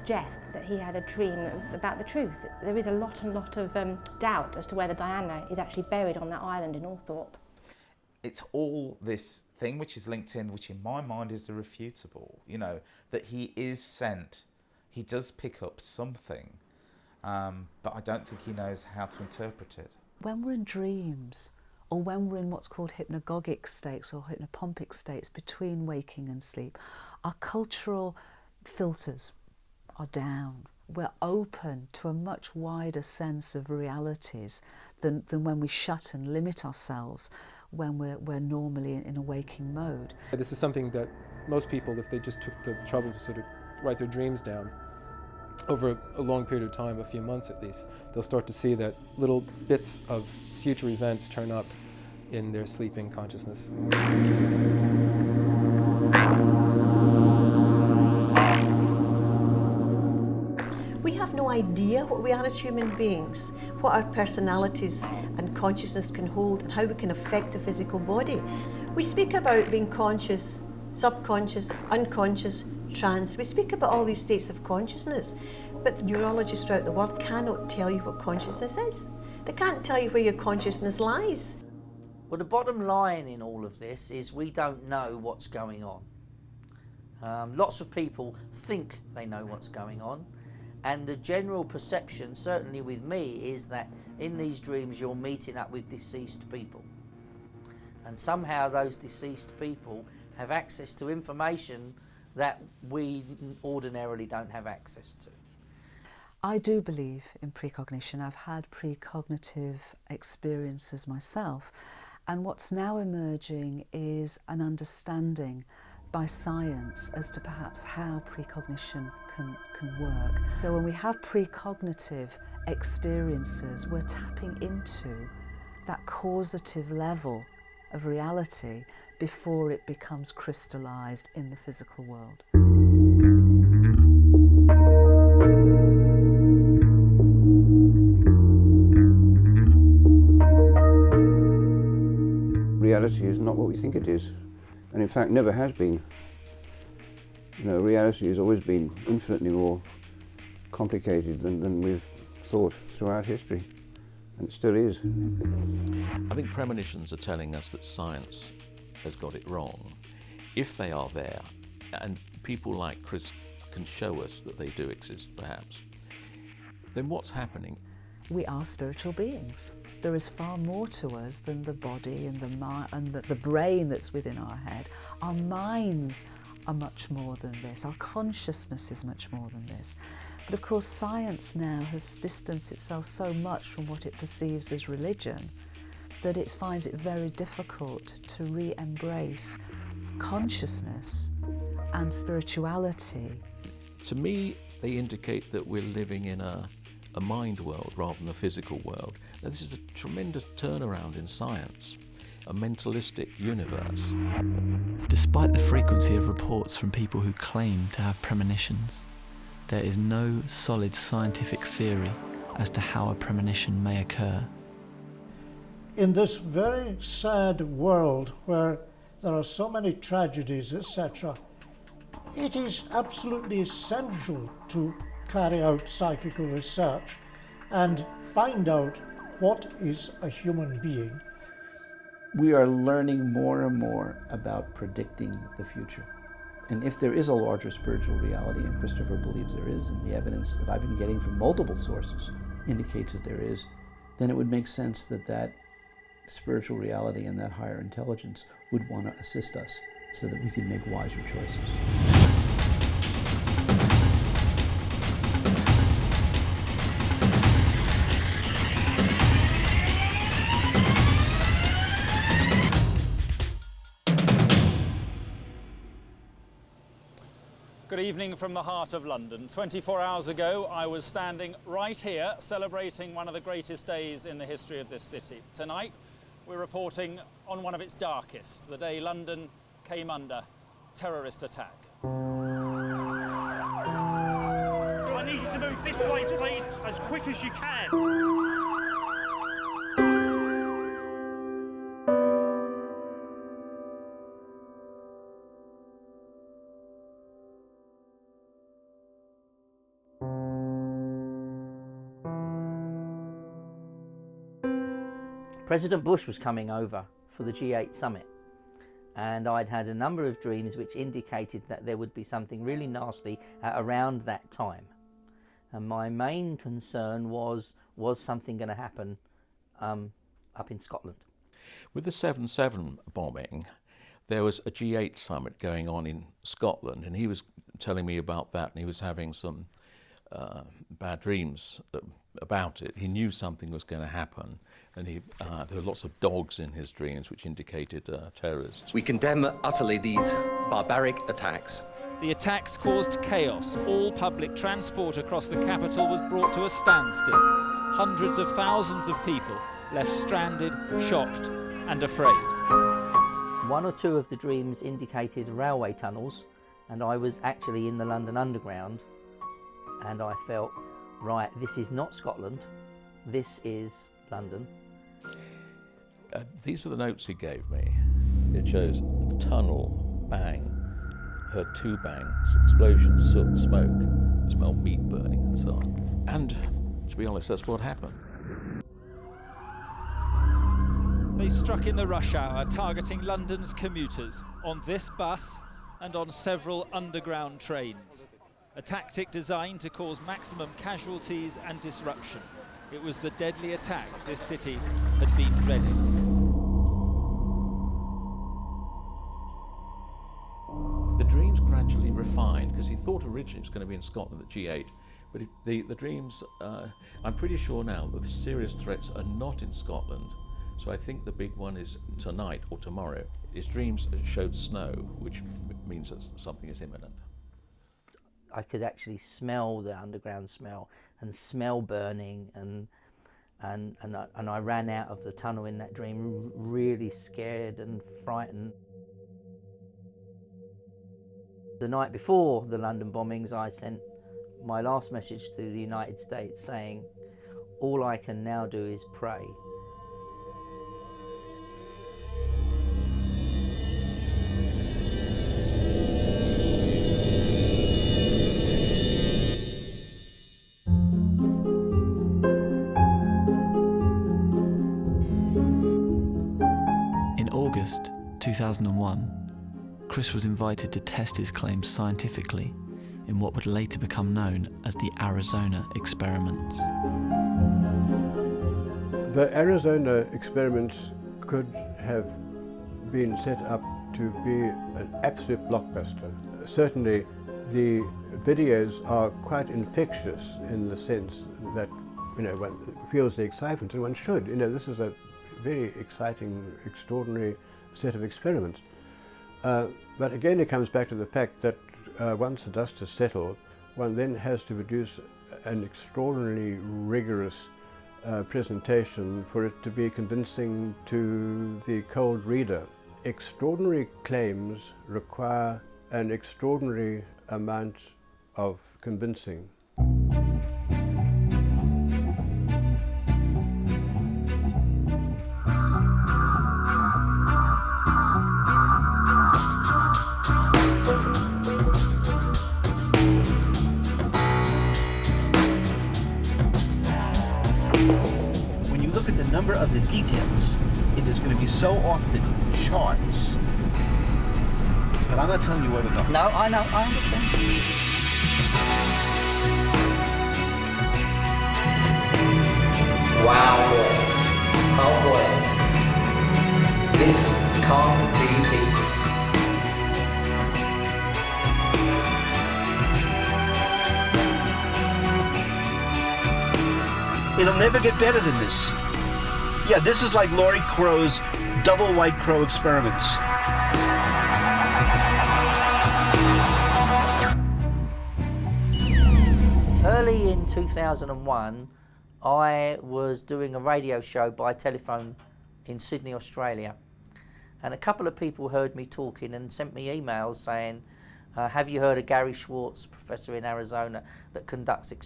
suggests that he had a dream about the truth. There is a lot of doubt as to whether Diana is actually buried on that island in Althorpe. It's all this thing which is linked in, which in my mind is irrefutable, you know, that he is sent. He does pick up something, but I don't think he knows how to interpret it. When we're in dreams, or when we're in what's called hypnagogic states or hypnopompic states between waking and sleep, our cultural filters are down. We're open to a much wider sense of realities than when we shut and limit ourselves when we're normally in a waking mode. This is something that most people, if they just took the trouble to sort of write their dreams down over a long period of time, a few months at least, they'll start to see that little bits of future events turn up in their sleeping consciousness. We have no idea what we are as human beings, what our personalities and consciousness can hold, and how we can affect the physical body. We speak about being conscious, subconscious, unconscious, trance. We speak about all these states of consciousness, but neurologists throughout the world cannot tell you what consciousness is. They can't tell you where your consciousness lies. Well, the bottom line in all of this is we don't know what's going on. Lots of people think they know what's going on, and the general perception, certainly with me, is that in these dreams you're meeting up with deceased people. And somehow those deceased people have access to information that we ordinarily don't have access to. I do believe in precognition. I've had precognitive experiences myself, and what's now emerging is an understanding by science as to perhaps how precognition can work. So when we have precognitive experiences, we're tapping into that causative level of reality before it becomes crystallized in the physical world. Reality is not what we think it is, and in fact never has been. You know, reality has always been infinitely more complicated than we've thought throughout history, and it still is. I think premonitions are telling us that science has got it wrong. If they are there, and people like Chris can show us that they do exist perhaps, then what's happening? We are spiritual beings. There is far more to us than the body and the mind and the brain that's within our head. Our minds are much more than this. Our consciousness is much more than this. But of course, science now has distanced itself so much from what it perceives as religion that it finds it very difficult to re-embrace consciousness and spirituality. To me, they indicate that we're living in a mind world rather than a physical world. Now, this is a tremendous turnaround in science, a mentalistic universe. Despite the frequency of reports from people who claim to have premonitions, there is no solid scientific theory as to how a premonition may occur. In this very sad world where there are so many tragedies, etc., it is absolutely essential to carry out psychical research and find out what is a human being. We are learning more and more about predicting the future. And if there is a larger spiritual reality, and Christopher believes there is, and the evidence that I've been getting from multiple sources indicates that there is, then it would make sense that that spiritual reality and that higher intelligence would want to assist us so that we can make wiser choices. Good evening from the heart of London. 24 hours ago, I was standing right here celebrating one of the greatest days in the history of this city. Tonight, we're reporting on one of its darkest, the day London came under terrorist attack. I need you to move this way, please, as quick as you can. President Bush was coming over for the G8 summit, and I'd had a number of dreams which indicated that there would be something really nasty around that time. And my main concern was something going to happen up in Scotland? With the 7/7 bombing, there was a G8 summit going on in Scotland, and he was telling me about that, and he was having some bad dreams about it. He knew something was going to happen, and there were lots of dogs in his dreams which indicated terrorists. We condemn utterly these barbaric attacks. The attacks caused chaos. All public transport across the capital was brought to a standstill. Hundreds of thousands of people left stranded, shocked and afraid. One or two of the dreams indicated railway tunnels, and I was actually in the London Underground, and I felt, right, this is not Scotland, this is London. These are the notes he gave me. It shows tunnel, bang, heard 2 bangs, explosions, soot, smoke, smelled meat burning and so on. And to be honest, that's what happened. They struck in the rush hour, targeting London's commuters on this bus and on several underground trains. A tactic designed to cause maximum casualties and disruption. It was the deadly attack this city had been dreading. The dreams gradually refined, because he thought originally it was going to be in Scotland at G8, but the dreams, I'm pretty sure now that the serious threats are not in Scotland, so I think the big one is tonight or tomorrow. His dreams showed snow, which means that something is imminent. I could actually smell the underground smell and smell burning, and I ran out of the tunnel in that dream really scared and frightened. The night before the London bombings, I sent my last message to the United States saying, all I can now do is pray. In August 2001, Chris was invited to test his claims scientifically in what would later become known as the Arizona experiments. The Arizona experiments could have been set up to be an absolute blockbuster. Certainly the videos are quite infectious in the sense that, one feels the excitement, and one should. This is a very exciting, extraordinary set of experiments. But again, it comes back to the fact that once the dust has settled, one then has to produce an extraordinarily rigorous presentation for it to be convincing to the cold reader. Extraordinary claims require an extraordinary amount of convincing. When you look at the number of the details, it is going to be so off the charts. But I'm not telling you where to go. No, I know, I understand. Wow. Oh boy. This can't be beaten. It'll never get better than this. Yeah, this is like Laurie Crow's double white crow experiments. Early in 2001, I was doing a radio show by telephone in Sydney, Australia. And a couple of people heard me talking and sent me emails saying, have you heard of Gary Schwartz, professor in Arizona, that conducts experiments?